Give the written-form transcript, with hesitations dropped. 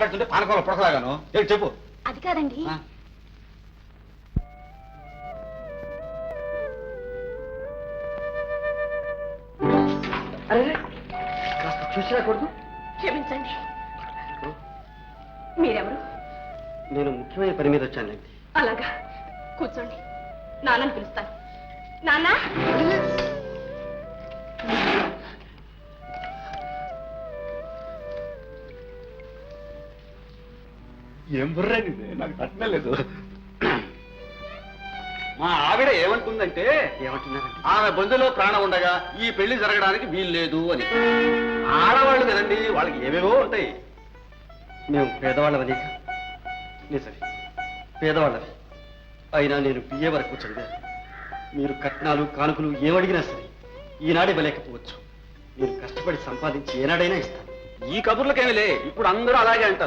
మాట్లాడుతుంటే పానకంలో పొడకలాగాను. ఏంటి చెప్పు. అది కాదండి. అరే కాస్త చూసి రాకూడదు. క్షమించండి. మీరెవరు? నేను ముఖ్యమైన పని మీద వచ్చానండి. అలాగా, కూర్చోండి. నాన్నని పిలుస్తాను. నాన్న, ఏం బుర్రండి నాకు తట్టలేదు. మా ఆవిడ ఏమంటుందంటే, ఏమంటున్నారండి? ఆమె బొందులో ప్రాణం ఉండగా ఈ పెళ్లి జరగడానికి వీలు లేదు అని. ఆడవాళ్ళు కదండి, వాళ్ళకి ఏవేవో ఉంటాయి. మేము పేదవాళ్ళమని. నిజమే, పేదవాళ్ళవి. అయినా నేను బిఏ వరకు చదివాను. మీరు కట్నాలు కానుకలు ఏమడిగినా సరే ఈనాడే ఇవ్వలేకపోవచ్చు. మీరు కష్టపడి సంపాదించి ఏనాడైనా ఇస్తాను. ఈ కబుర్లకేమిలే, ఇప్పుడు అందరూ అలాగే అంటారు.